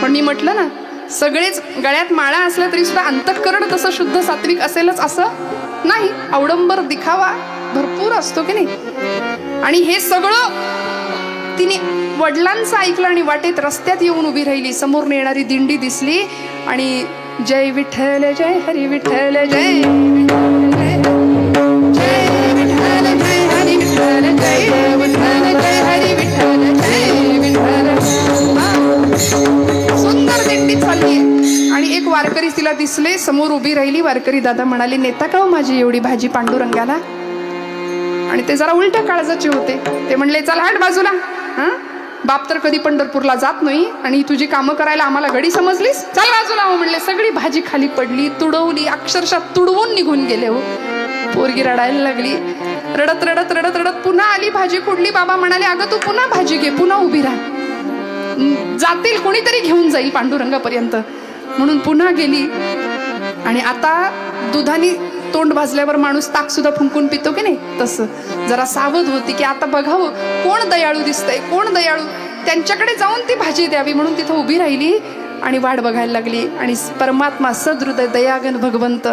पण मी म्हटलं ना, सगळेच गळ्यात माळा असल्या तरी सुद्धा अंतःकरण तसं शुद्ध सात्विक असेलच असं नाही. अवडंबर दिखावा भरपूर असतो की नाही. आणि हे सगळं तिने वडिलांचं ऐकलं आणि वाटेत रस्त्यात येऊन उभी राहिली. समोर येणारी दिंडी दिसली आणि जय विठ्ठल जय हरी विठ्ठल जय जय विठ्ठल जय हरी विठ्ठल जय विठ्ठल जय हरी विठ्ठल जय विठ्ठल. सुंदर दिंडी चालली आणि एक वारकरी तिला दिसले, समोर उभी राहिली. वारकरी दादा म्हणाले, नेता का हो माझी एवढी भाजी पांडुरंगाला. आणि ते जरा उलट्या काळजाचे होते. ते म्हणले चल हट बाजूला, बाप तर कधी पंढरपूरला जात नाही आणि तुझी कामं करायला आम्हाला गडी समजलीस, चल बाजूला हो म्हणले. सगळी भाजी खाली पडली, तुडवली, अक्षरशः तुडवून निघून गेले. हो पोरगी रडायला लागली. रडत रडत रडत रडत पुन्हा आली, भाजी खुडली. बाबा म्हणाले अगं तू पुन्हा भाजी घे, पुन्हा उभी राहा, जातील कोणीतरी घेऊन जाईल पांडुरंगापर्यंत म्हणून पुन्हा गेली. आणि आता दुधाने तोंड भाजल्यावर माणूस ताक सुद्धा फुंकून पितो की नाही, तसं जरा सावध होती की आता बघावं कोण दयाळू दिसतंय, कोण दयाळू, त्यांच्याकडे जाऊन ती भाजी द्यावी म्हणून तिथं उभी राहिली आणि वाट बघायला लागली. आणि परमात्मा सदृदय दयागन भगवंत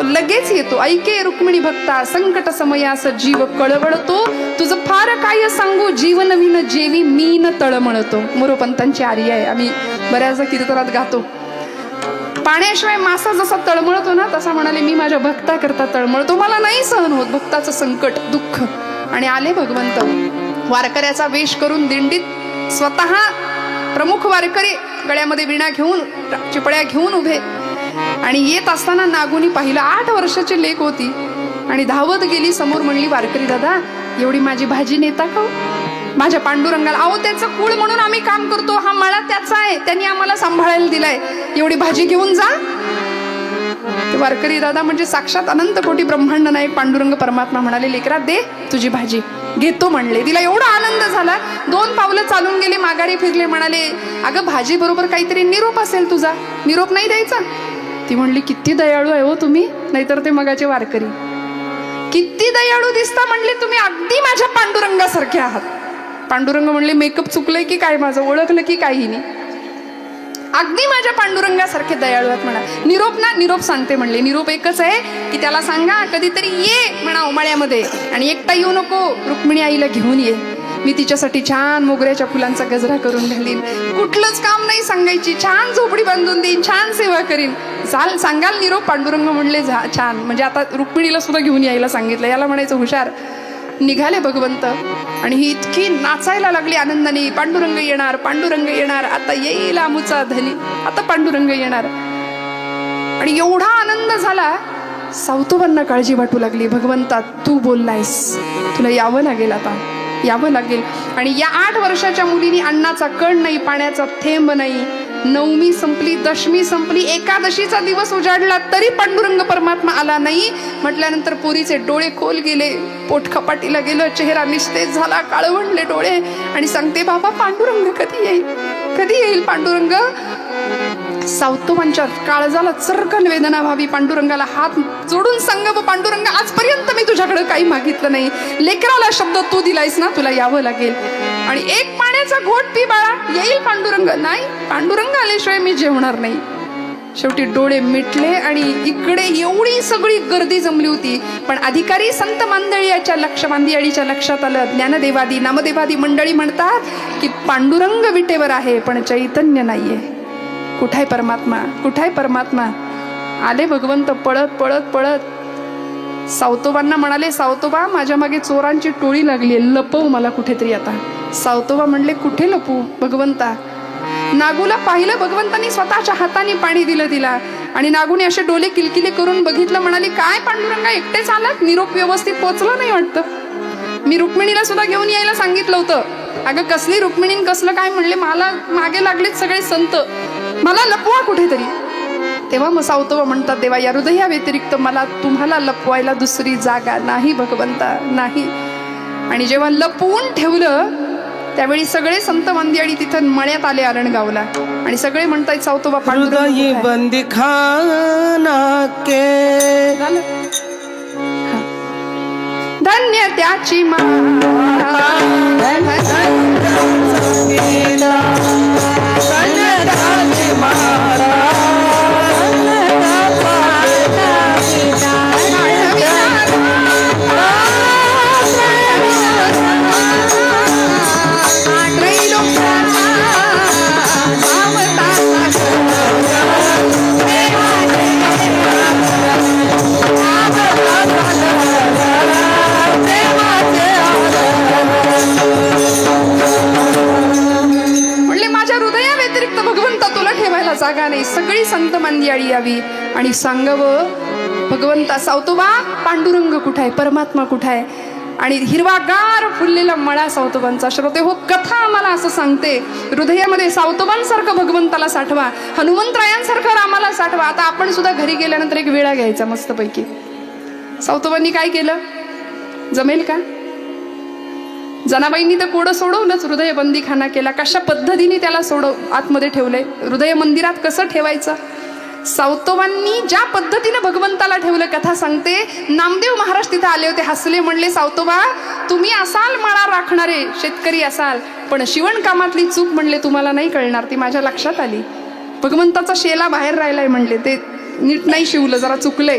लगेच येतो. ऐके रुक्मिणी भक्ता संकट समयास जीव कळवळतो, तुझं फार काय सांगू जीव नवीन जेवी मी न तळमळतो. मोरोपंतांची आर्य आहे, आम्ही बऱ्याचदा कीर्तनात गातो. पाण्याशिवाय मासा जसा तळमळतो ना, तसा म्हणाले मी माझ्या भक्ता करता तळमळतो, मला नाही सहन होत भक्ताचं संकट दुःख. आणि आले भगवंत वारकऱ्याचा वेश करून दिंडीत, स्वतः प्रमुख वारकरी गळ्यामध्ये विणा घेऊन चिपळ्या घेऊन उभे. आणि येत असताना नागुनी पाहिलं, 8 वर्षाची लेक होती आणि धावत गेली. समोर म्हणली वारकरी दादा एवढी माझी भाजी नेता का माझ्या पांडुरंगाला. अहो त्याचं कुळ म्हणून आम्ही काम करतो, हा मळा त्याचा आहे, त्यांनी आम्हाला सांभाळायला दिलाय, एवढी भाजी घेऊन जा. ते वारकरी दादा म्हणजे साक्षात अनंत कोटी ब्रह्मांड नायक पांडुरंग परमात्मा म्हणाले लेकरा दे तुझी भाजी, घेतो म्हणले. तिला एवढा आनंद झाला, 2 पावलं चालून गेले, माघारी फिरले. म्हणाले अगं भाजी बरोबर काहीतरी निरोप असेल तुझा, निरोप नाही द्यायचा. ती म्हणली किती दयाळू आहे हो तुम्ही, नाहीतर ते मगाचे वारकरी किती दयाळू दिसता म्हणले तुम्ही, अगदी माझ्या पांडुरंगासारखे आहात. पांडुरंग म्हणले मेकअप चुकलंय की काय माझं, ओळखलं की काही नाही, अगदी माझ्या पांडुरंगासारखे दयाळू आहेत म्हणा. निरोप ना, निरोप सांगते म्हणले. निरोप एकच आहे की त्याला सांगा कधीतरी ये म्हणा मळ्यामध्ये आणि एकटा येऊ नको, रुक्मिणी आईला घेऊन ये. मी तिच्यासाठी छान मोगऱ्याच्या फुलांचा गजरा करून घालीन, कुठलंच काम नाही सांगायची, छान झोपडी बांधून देईन, छान सेवा करीन. सांगाल निरोप? पांडुरंग म्हणले छान. म्हणजे आता रुक्मिणीला सुद्धा घेऊन यायला सांगितलं. याला म्हणायचं हुशार. निघाले भगवंत आणि ही इतकी नाचायला लागली आनंदाने, पांडुरंग येणार, पांडुरंग येणार, आता येईल आमुचा धनी, आता पांडुरंग येणार. आणि एवढा आनंद झाला, सावतोबांना काळजी वाटू लागली. भगवंता तू बोललायस, तुला यावं लागेल, आता यावं लागेल. आणि या 8 वर्षाच्या मुलीने अन्नाचा कण नाही, पाण्याचा थेंब नाही. नवमी संपली, दशमी संपली, एकादशीचा दिवस उजाडला तरी पांडुरंग परमात्मा आला नाही. म्हटल्यानंतर पोरीचे डोळे खोल गेले, पोट खपाटीला गेलं, चेहरा निस्तेज झाला, काळवंडले डोळे. आणि सांगते बाबा पांडुरंग कधी येईल, कधी येईल पांडुरंग? सावतोबांच्या काळजाला चरकन वेदना व्हावी. पांडुरंगाला हात जोडून सांग, पांडुरंग आजपर्यंत मी तुझ्याकडे काही मागितलं नाही, लेकराला शब्द तू दिलायस ना, तुला यावं लागेल. आणि एक पाण्याचा घोट पी बाळा, येईल पांडुरंग. नाही, पांडुरंग आल्याशिवाय मी जेवणार नाही. शेवटी डोळे मिटले आणि इकडे एवढी सगळी गर्दी जमली होती. पण अधिकारी संत मांदियाळीच्या लक्षात आलं, ज्ञानदेवादी नामदेवादी मंडळी म्हणतात की पांडुरंग विटेवर आहे पण चैतन्य नाहीये. कुठाय परमात्मा, कुठाय परमात्मा? आले भगवंत पळत पळत पळत. सावतोबांना म्हणाले, सावतोबा माझ्या मागे चोरांची टोळी लागली, लपव मला कुठेतरी आता. सावतोबा म्हणले, कुठे लपू भगवंता? नागूला पाहिलं भगवंतांनी, स्वतःच्या हाताने पाणी दिलं तिला. आणि नागूने असे डोले किलकिले करून बघितलं, म्हणाली काय पांडुरंगा एकटेच आलात? निरोप व्यवस्थित पोचला नाही वाटतं. मी रुक्मिणीला सुद्धा घेऊन यायला सांगितलं होतं. अगं कसली रुक्मिणी, कसलं काय? म्हणले मला मागे लागलेत सगळे संत, मला लपवा कुठेतरी. तेव्हा मग सावतोबा म्हणतात, देवा या हृदया व्यतिरिक्त मला तुम्हाला लपवायला दुसरी जागा नाही भगवंता, नाही. आणि जेव्हा लपवून ठेवलं त्यावेळी सगळे संत मांदियाळी तिथं मळ्यात आले आरणगावला. आणि सगळे म्हणतायत सावतोबा पांडुरंग बंदी खाना के धन्य त्याची जागा नाही. सगळी संत मांदियाळी यावी आणि सांगावं, भगवंता सावतोबा पांडुरंग कुठाय, परमात्मा कुठाय? आणि हिरवागार फुललेला मळा सावतोबांचा. श्रोते हो, कथा आम्हाला असं सांगते, हृदयामध्ये सावतोबांसारखं भगवंताला साठवा, हनुमंतरायांसारखं रामाला साठवा. आता आपण सुद्धा घरी गेल्यानंतर एक वेळा घ्यायचा मस्तपैकी. सावतोबांनी काय केलं? जमेल का? जनाबाईंनी तर कोडं सोडवलंच, हृदय बंदीखाना केला. कशा पद्धतीने त्याला आतमध्ये ठेवलंय, हृदय मंदिरात कसं ठेवायचं? सावतोबांनी ज्या पद्धतीने भगवंताला ठेवलं, कथा सांगते, नामदेव महाराज तिथे आले होते, हसले, म्हणले सावतोबा तुम्ही असाल मळा राखणारे, शेतकरी असाल, पण शिवणकामातली चूक म्हणले तुम्हाला नाही कळणार, ती माझ्या लक्षात आली. भगवंताचा शेला बाहेर राहिलाय म्हणले, ते नीट नाही शिवलं, जरा चुकलंय.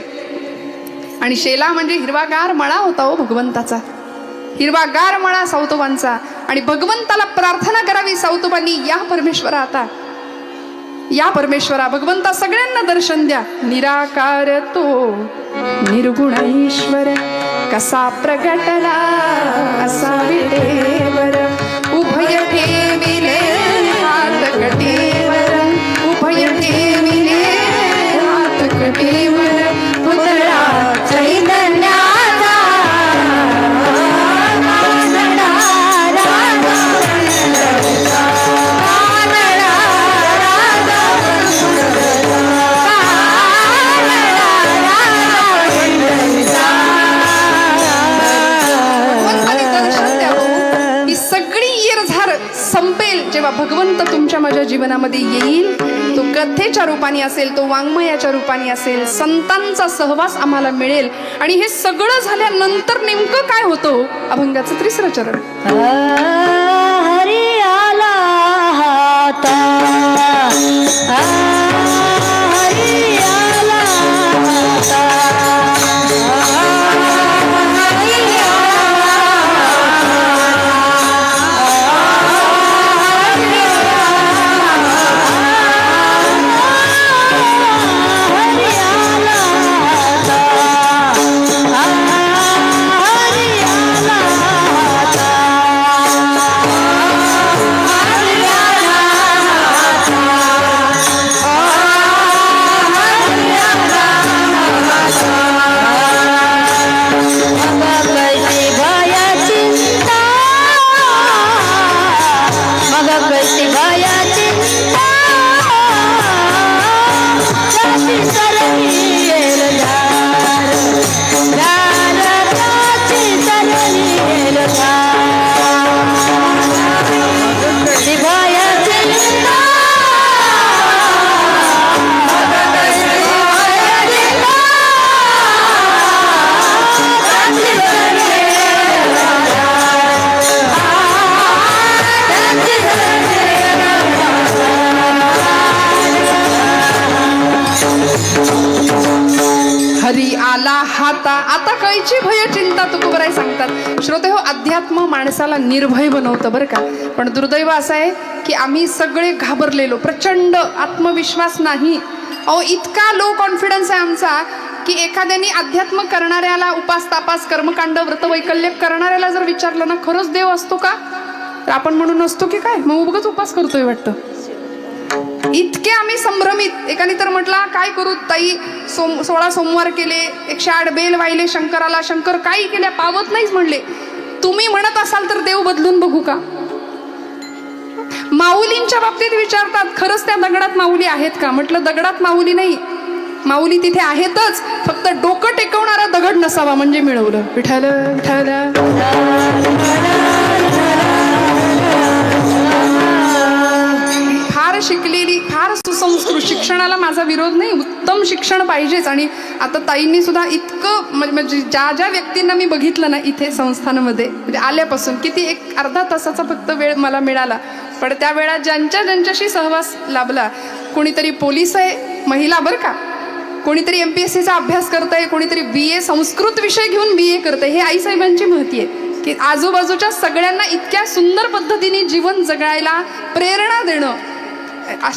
आणि शेला म्हणजे हिरवागार मळा होता हो भगवंताचा, हिरवागार मळा सावतोबांचा. आणि भगवंताला प्रार्थना करावी सावतोबांनी, या परमेश्वरा, आता या परमेश्वरा, भगवंता सगळ्यांना दर्शन द्या. निराकार तो निर्गुण ईश्वर, कसा प्रगटला असा विटेवर, उभय ठेविले हात कटीवर, उभय ठेविले हात कटीवर, पुतळा चैतन्याचा संपेल जेव्हा भगवंत तुमच्या माझ्या जीवनामध्ये येईल. तो कथेच्या रूपाने असेल, तो वाङ्मयाच्या रूपाने असेल, संतांचा सहवास आम्हाला मिळेल. आणि हे सगळं झाल्यानंतर नेमकं काय होतं? अभंगाचं 3रं चरण. हरी आला हाता, हरी आला हाता, आला हाता आता कैची भय चिंता तुकोबराय सांगतात. श्रोते हो, अध्यात्म माणसाला निर्भय बनवतं बरं का. पण दुर्दैव असं आहे की आम्ही सगळे घाबरलेलो, प्रचंड आत्मविश्वास नाही. अहो, इतका लो कॉन्फिडन्स आहे आमचा की एखाद्याने अध्यात्म करणाऱ्याला, उपास तापास कर्मकांड व्रतवैकल्य करणाऱ्याला जर विचारलं ना खरंच देव असतो का, तर आपण म्हणून नसतो की काय, मग उगाच उपास करतोय वाटतं. इतके आम्ही संभ्रमित. एकाने तर म्हटला काय करू ताई, 16 सोमवार केले, 108 बेल वाहिले शंकराला, शंकर काही केल्या पावत नाहीच म्हणले. तुम्ही म्हणत असाल तर देव बदलून बघू का. माऊलींच्या बाबतीत विचारतात खरंच त्या दगडात माऊली आहेत का. म्हटलं दगडात माऊली नाही, माऊली तिथे आहेतच, फक्त डोकं टेकवणारा दगड नसावा म्हणजे मिळवलं. विठ्ठल फार शिकलेली, फार सुसंस्कृत, शिक्षणाला माझा विरोध नाही, उत्तम शिक्षण पाहिजेच. आणि आता ताईंनी सुद्धा इतकं म्हणजे ज्या ज्या व्यक्तींना मी बघितलं ना इथे संस्थानामध्ये, म्हणजे आल्यापासून किती एक अर्धा तासाचा फक्त वेळ मला मिळाला, पण त्या वेळात ज्यांच्याशी सहवास लाभला, कोणीतरी पोलीस आहे महिला बरं का, कोणीतरी MPSCचा अभ्यास करतंय, कोणीतरी BA संस्कृत विषय घेऊन BA करतंय. हे आईसाहेबांची महती आहे की आजूबाजूच्या सगळ्यांना इतक्या सुंदर पद्धतीने जीवन जगायला प्रेरणा देणं,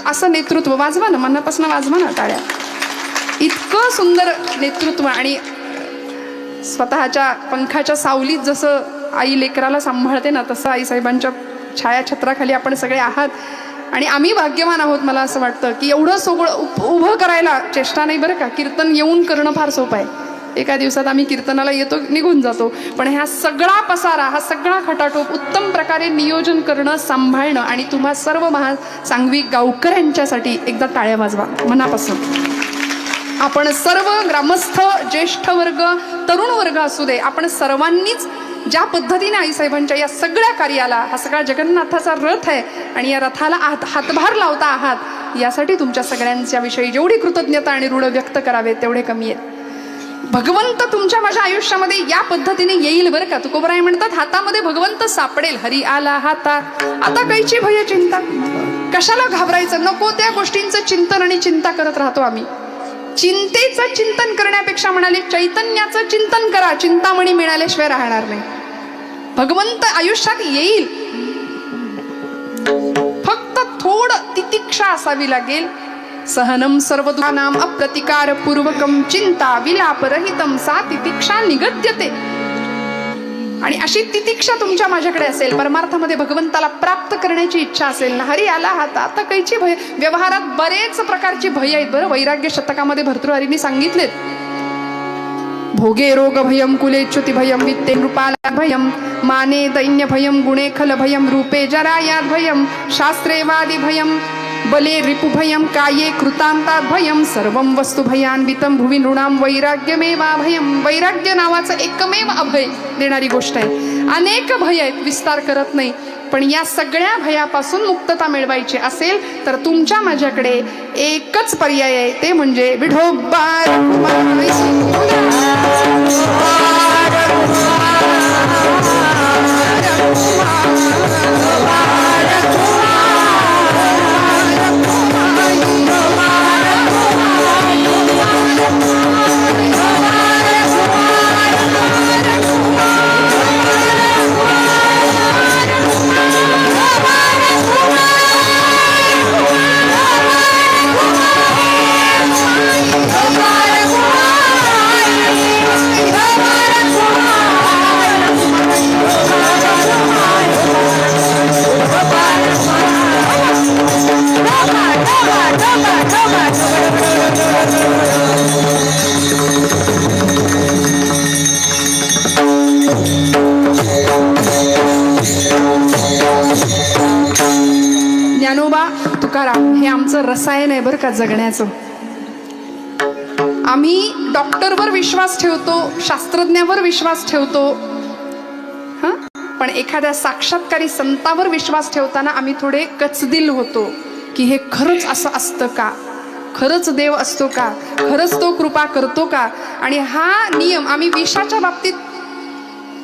असं नेतृत्व. वाजवा ना, मनापासून वाजवा ना टाळ्या. इतकं सुंदर नेतृत्व. आणि स्वतःच्या पंखाच्या सावलीत जसं आई लेकराला सांभाळते ना, तसं आईसाहेबांच्या छायाछत्राखाली आपण सगळे आहात. आणि आम्ही भाग्यवान आहोत. मला असं वाटतं की एवढं सगळं उभं करायला चेष्टा नाही बरं का. कीर्तन येऊन करणं फार सोपं आहे, एका दिवसात आम्ही कीर्तनाला येतो निघून जातो, पण ह्या सगळा पसारा, हा सगळा खटाटोप उत्तम प्रकारे नियोजन करणं, सांभाळणं. आणि तुम्हा सर्व महासांगविक गावकऱ्यांच्यासाठी एकदा टाळ्या वाजवा मनापासून. आपण सर्व ग्रामस्थ, ज्येष्ठ वर्ग, तरुण वर्ग असू दे, आपण सर्वांनीच ज्या पद्धतीने आईसाहेबांच्या या सगळ्या कार्याला, हा सगळा जगन्नाथाचा रथ आहे आणि या रथाला हातभार लावता आहात, यासाठी तुमच्या सगळ्यांच्या विषयी जेवढी कृतज्ञता आणि ऋण व्यक्त करावे तेवढे कमी आहेत. भगवंत तुमच्या माझ्या आयुष्यामध्ये या पद्धतीने येईल बरं का. तुकोबराय म्हणतात हातामध्ये भगवंत सापडेल. हरी आला हाता आता कैची भय चिंता. कशाला घाबरायचं, नको त्या गोष्टींचं चिंतन आणि चिंता करत राहतो आम्ही. चिंतेचं चिंतन करण्यापेक्षा म्हणाले चैतन्याचं चिंतन करा, चिंतामणी मिळाल्याशिवाय राहणार नाही. भगवंत आयुष्यात येईल, फक्त थोडं तितिक्षा असावी लागेल. सहनम सर्वदुःखानां अप्रतिकार पूर्वकम चिंता विलापरहितम सा तितिक्षा निगद्यते. आणि अशी तितिक्षा तुमच्या माझ्याकडे असेल, परमार्थामध्ये भगवंताला प्राप्त करण्याची इच्छा असेल ना, हरी आला हाता आता कैची भय. व्यवहारात बरेच प्रकारची भय आहेत बरं. वैराग्य शतकामध्ये भर्तृहरींनी सांगितलेत. भोगे रोग भयम, कुले च्युती भयम, वित्ते नृपाला भयम, माने दैन्य भयम, गुणे खल भयम, रूपे जरायात भयम, शास्त्रे वादी भयम, बले रिपु भयम, काये कृतांतात भयम, सर्वम वस्तु भयान्वितम भुवि नृणाम वैराग्यमेवा भयम. वैराग्य नावाचं एकमेव अभय देणारी गोष्ट आहे. अनेक भय आहेत, विस्तार करत नाही, पण या सगळ्या भयापासून मुक्तता मिळवायची असेल तर तुमच्या माझ्याकडे एकच पर्याय आहे, ते म्हणजे विठोबा. ज्ञानोबा तुकाराम हे आमचं रसायन आहे बरं का जगण्याचं. आम्ही डॉक्टरवर विश्वास ठेवतो, शास्त्रज्ञावर विश्वास ठेवतो, पण एखाद्या साक्षात्कारी संतावर विश्वास ठेवताना आम्ही थोडे कचदिल होतो की हे खरंच असं असतं का, खरंच देव असतो का, खरंच तो कृपा करतो का. आणि हा नियम आम्ही विषाच्या बाबतीत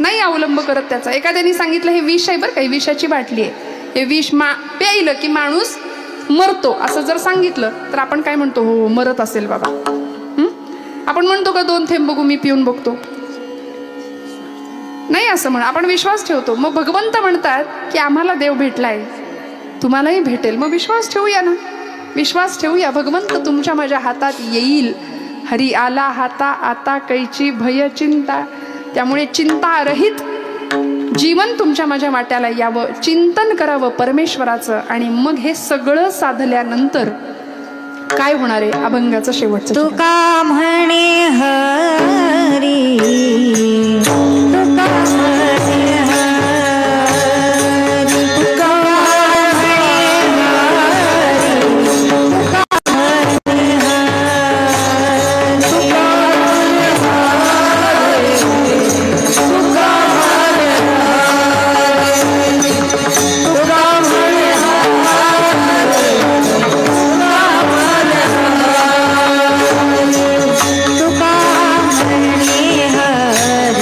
नाही अवलंब करत त्याचा. एखाद्याने सांगितलं हे विष आहे बरं का, विषाची बाटली आहे, हे विष प्यायलं की माणूस मरतो, असं जर सांगितलं तर आपण काय म्हणतो, हो मरत असेल बाबा. आपण म्हणतो का 2 थेंब बघू मी पिऊन बघतो? नाही असं म्हण, आपण विश्वास ठेवतो. मग भगवंत म्हणतात की आम्हाला देव भेटलाय, तुम्हालाही भेटेल, मग विश्वास ठेवूया ना, विश्वास ठेवूया. भगवंत तुमच्या माझ्या हातात येईल. हरी आला हाता आता कैची भय चिंता. त्यामुळे चिंतारहित जीवन तुमच्या माझ्या वाट्याला यावं, चिंतन करावं परमेश्वराचं. आणि मग हे सगळं साधल्यानंतर काय होणार आहे? अभंगाचं शेवटचं चरण. तुका म्हणे हरी, तुका म्हणे हरी, तुका म्हणे हरी, तुका म्हणे हरी, तुका तुका म्हणे हरी.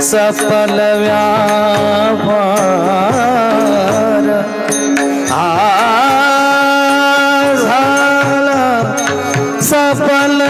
सफल व्यापार झाला सफल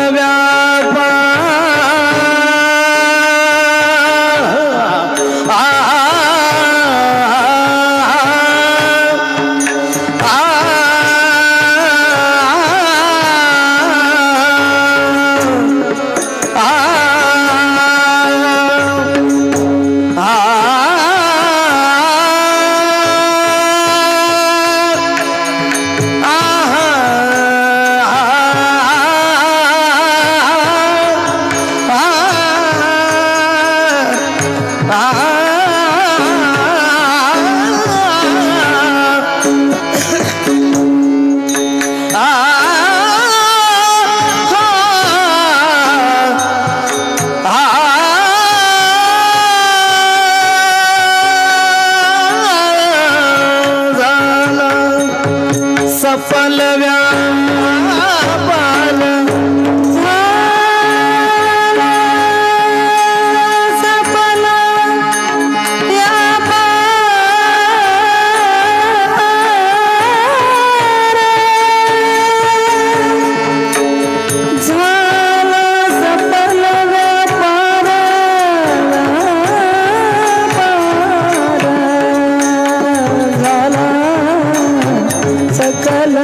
सफल व्यापार झाला सफल व्यापार झाला सफल व्यापार झाला सकल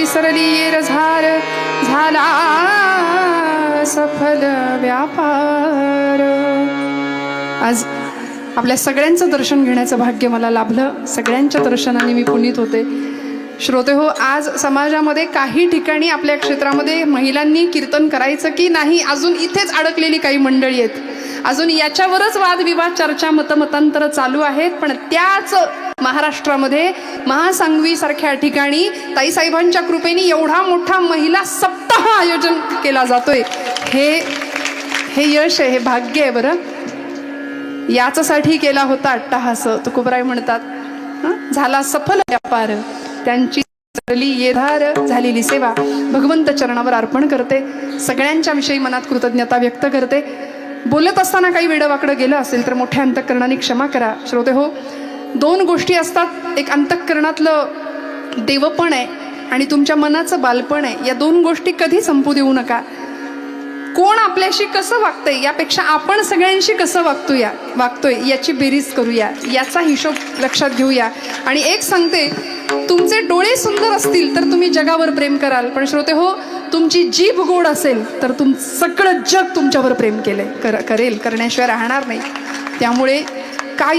विसरली येर झार झाला सफल व्यापार. आज आपल्या सगळ्यांचं दर्शन घेण्याचं भाग्य मला लाभलं. सगळ्यांच्या दर्शनाने मी पुनीत होते. श्रोते हो, आज समाजामध्ये काही ठिकाणी आपल्या क्षेत्रामध्ये महिलांनी कीर्तन करायचं की नाही अजून इथेच अडकलेली काही मंडळी आहेत. अजून याच्यावरच वादविवाद चर्चा मतमतांतर चालू आहेत. पण त्याच महाराष्ट्रामध्ये महासांगवी सारख्या ठिकाणी ताईसाहेबांच्या कृपेने एवढा मोठा महिला सप्ताह आयोजन केला जातोय. हे यश आहे, हे भाग्य आहे. बरं, याच्यासाठी केला होता अट्टहास. तुकोबराय म्हणतात झाला सफल व्यापार, त्यांची येधार झालेली सेवा भगवंत चरणावर अर्पण करते. सगळ्यांच्या विषयी मनात कृतज्ञता व्यक्त करते. बोलत असताना काही वेडवाकडं गेलं असेल तर मोठ्या अंतःकरणाने क्षमा करा. श्रोते हो, दोन गोष्टी असतात. एक अंतःकरणातलं देवपण आहे आणि तुमच्या मनाचं बालपण आहे. या दोन गोष्टी कधी संपू देऊ नका. कोण आपल्याशी कसं वागतंय यापेक्षा आपण सगळ्यांशी कसं वागतोय याची बेरीज करूया, याचा हिशोब लक्षात घेऊया. आणि एक सांगते, तुमचे डोळे सुंदर असतील तर तुम्ही जगावर प्रेम कराल. पण श्रोते हो, तुमची जीभ गोड असेल तर सगळं जग तुमच्यावर प्रेम करेल, करण्याशिवाय राहणार नाही. त्यामुळे काय